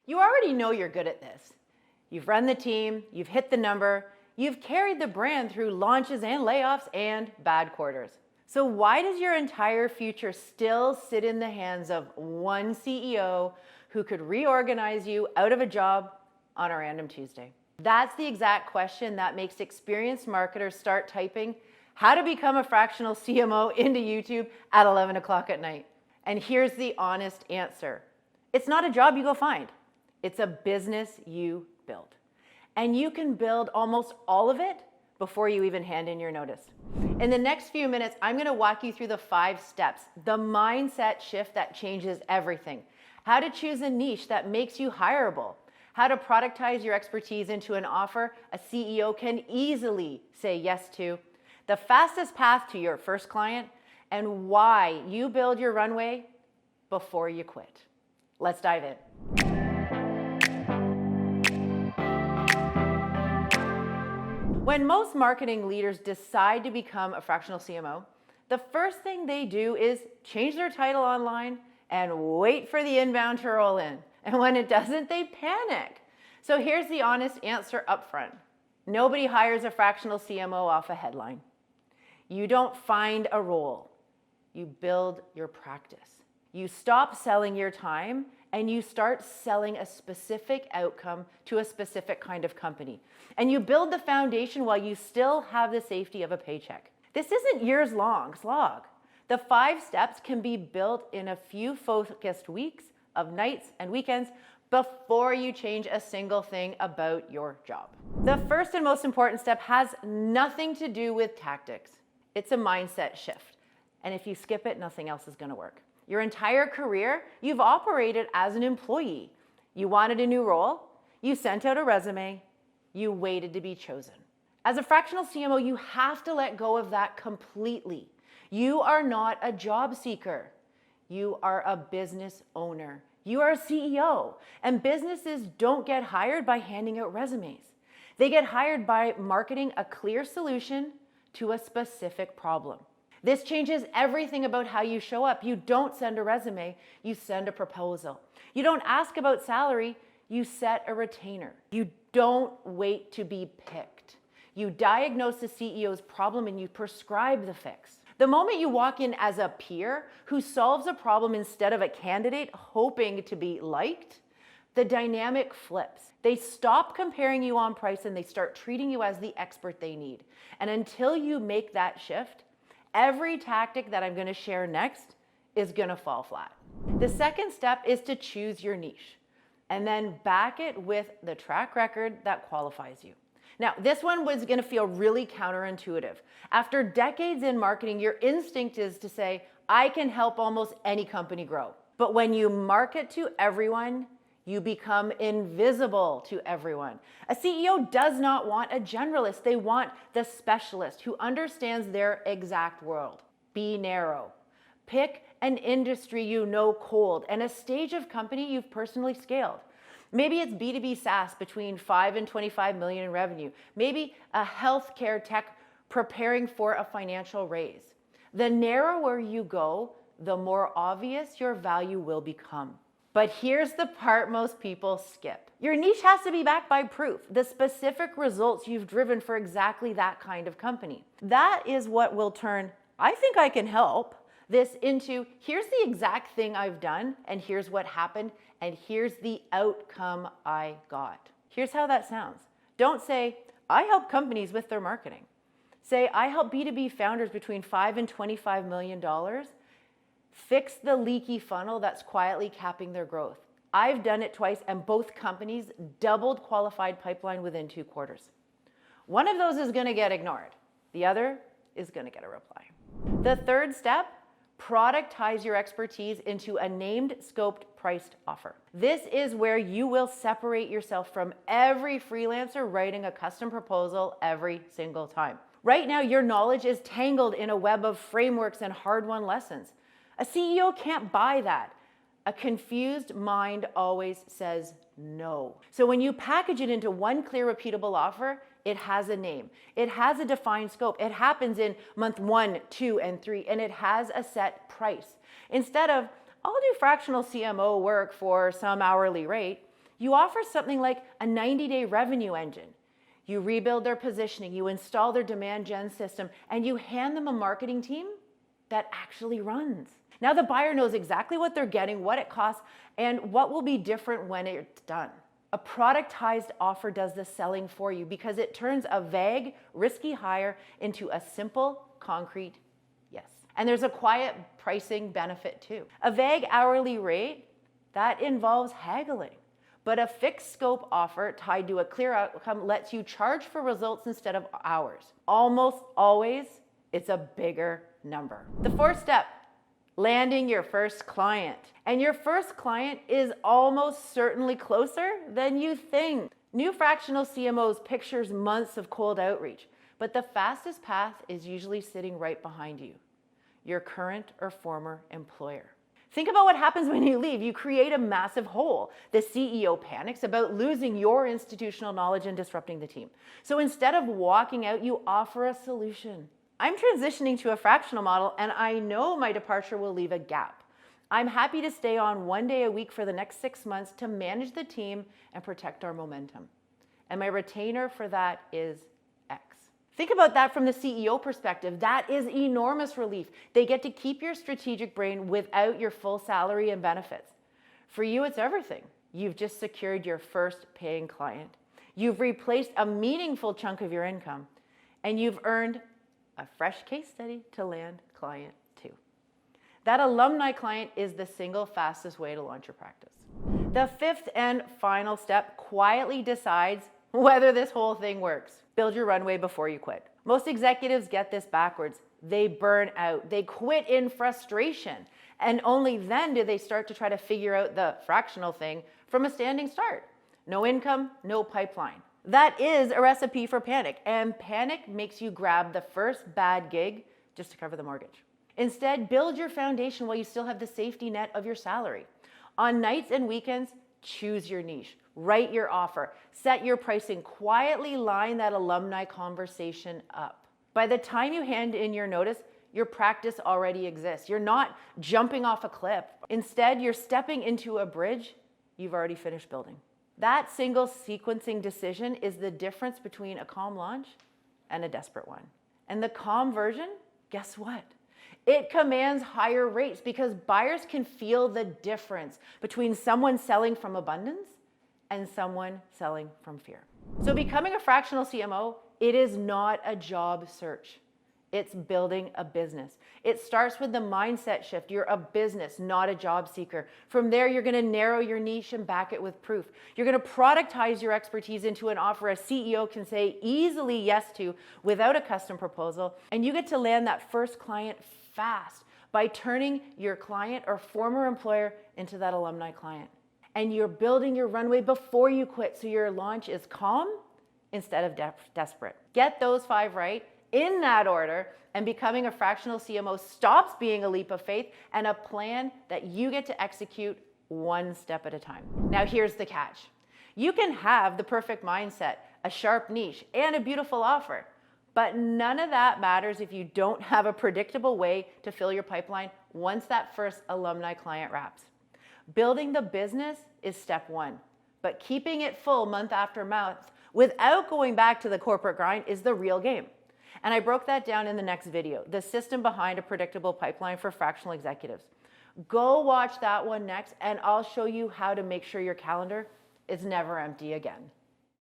You already know you're good at this. You've run the team, you've hit the number, you've carried the brand through launches and layoffs and bad quarters. So why does your entire future still sit in the hands of one CEO who could reorganize you out of a job on a random Tuesday? That's the exact question that makes experienced marketers start typing how to become a fractional CMO into YouTube at 11 o'clock at night. And here's the honest answer. It's not a job you go find. It's a business you build. And you can build almost all of it before you even hand in your notice. In the next few minutes, I'm going to walk you through the 5 steps, the mindset shift that changes everything, how to choose a niche that makes you hireable, how to productize your expertise into an offer a CEO can easily say yes to, the fastest path to your first client, and why you build your runway before you quit. Let's dive in. When most marketing leaders decide to become a fractional CMO, the first thing they do is change their title online and wait for the inbound to roll in. And when it doesn't, they panic. So here's the honest answer up front. Nobody hires a fractional CMO off a headline. You don't find a role. You build your practice. You stop selling your time and you start selling a specific outcome to a specific kind of company. And you build the foundation while you still have the safety of a paycheck. This isn't years long slog. The 5 steps can be built in a few focused weeks of nights and weekends before you change a single thing about your job. The first and most important step has nothing to do with tactics. It's a mindset shift. And if you skip it, nothing else is going to work. Your entire career, you've operated as an employee. You wanted a new role, you sent out a resume, you waited to be chosen. As a fractional CMO, you have to let go of that completely. You are not a job seeker. You are a business owner. You are a CEO. And businesses don't get hired by handing out resumes. They get hired by marketing a clear solution to a specific problem. This changes everything about how you show up. You don't send a resume, you send a proposal. You don't ask about salary, you set a retainer. You don't wait to be picked. You diagnose the CEO's problem and you prescribe the fix. The moment you walk in as a peer who solves a problem instead of a candidate hoping to be liked, the dynamic flips. They stop comparing you on price and they start treating you as the expert they need. And until you make that shift, every tactic that I'm going to share next is going to fall flat. The second step is to choose your niche and then back it with the track record that qualifies you. Now, this one was going to feel really counterintuitive. After decades in marketing, your instinct is to say, I can help almost any company grow. But when you market to everyone, you become invisible to everyone. A CEO does not want a generalist. They want the specialist who understands their exact world. Be narrow. Pick an industry you know cold and a stage of company you've personally scaled. Maybe it's B2B SaaS between 5 and 25 million in revenue. Maybe a healthcare tech preparing for a financial raise. The narrower you go, the more obvious your value will become. But here's the part most people skip. Your niche has to be backed by proof, the specific results you've driven for exactly that kind of company. That is what will turn, I think I can help, this into, here's the exact thing I've done, and here's what happened, and here's the outcome I got. Here's how that sounds. Don't say, I help companies with their marketing. Say, I help B2B founders between $5 and $25 million fix the leaky funnel that's quietly capping their growth. I've done it twice, and both companies doubled qualified pipeline within 2 quarters. One of those is going to get ignored. The other is going to get a reply. The third step, productize your expertise into a named, scoped, priced offer. This is where you will separate yourself from every freelancer writing a custom proposal every single time. Right now, your knowledge is tangled in a web of frameworks and hard-won lessons. A CEO can't buy that. A confused mind always says no. So when you package it into one clear, repeatable offer, it has a name. It has a defined scope. It happens in month 1, 2, and 3, and it has a set price. Instead of, I'll do fractional CMO work for some hourly rate, You offer something like a 90-day revenue engine. You rebuild their positioning, you install their demand gen system, and you hand them a marketing team that actually runs. Now the buyer knows exactly what they're getting, what it costs, and what will be different when it's done. A productized offer does the selling for you because it turns a vague, risky hire into a simple, concrete yes. And there's a quiet pricing benefit too. A vague hourly rate, that involves haggling. But a fixed scope offer tied to a clear outcome lets you charge for results instead of hours. Almost always, it's a bigger number. The fourth step, landing your first client. And your first client is almost certainly closer than you think. New fractional CMOs pictures months of cold outreach, but the fastest path is usually sitting right behind you, your current or former employer. Think about what happens when you leave. You create a massive hole. The CEO panics about losing your institutional knowledge and disrupting the team. So instead of walking out, you offer a solution. I'm transitioning to a fractional model, and I know my departure will leave a gap. I'm happy to stay on 1 day a week for the next 6 months to manage the team and protect our momentum. And my retainer for that is X. Think about that from the CEO perspective. That is enormous relief. They get to keep your strategic brain without your full salary and benefits. For you, it's everything. You've just secured your first paying client. You've replaced a meaningful chunk of your income, and you've earned a fresh case study to land client 2. That alumni client is the single fastest way to launch your practice. The fifth and final step quietly decides whether this whole thing works. Build your runway before you quit. Most executives get this backwards. They burn out. They quit in frustration. And only then do they start to try to figure out the fractional thing from a standing start. No income, no pipeline. That is a recipe for panic. And panic makes you grab the first bad gig just to cover the mortgage. Instead, build your foundation while you still have the safety net of your salary. On nights and weekends, choose your niche. Write your offer, set your pricing, quietly line that alumni conversation up. By the time you hand in your notice, your practice already exists. You're not jumping off a cliff. Instead, you're stepping into a bridge you've already finished building. That single sequencing decision is the difference between a calm launch and a desperate one. And the calm version, guess what? It commands higher rates because buyers can feel the difference between someone selling from abundance and someone selling from fear. So becoming a fractional CMO, it is not a job search. It's building a business. It starts with the mindset shift. You're a business, not a job seeker. From there, you're going to narrow your niche and back it with proof. You're going to productize your expertise into an offer a CEO can say easily yes to without a custom proposal. And you get to land that first client fast by turning your client or former employer into that alumni client. And you're building your runway before you quit, so your launch is calm instead of desperate. Get those 5 right in that order, and becoming a fractional CMO stops being a leap of faith and a plan that you get to execute one step at a time. Now here's the catch. You can have the perfect mindset, a sharp niche, and a beautiful offer, but none of that matters if you don't have a predictable way to fill your pipeline once that first alumni client wraps. Building the business is step 1, but keeping it full month after month without going back to the corporate grind is the real game. And I broke that down in the next video, the system behind a predictable pipeline for fractional executives. Go watch that one next, and I'll show you how to make sure your calendar is never empty again.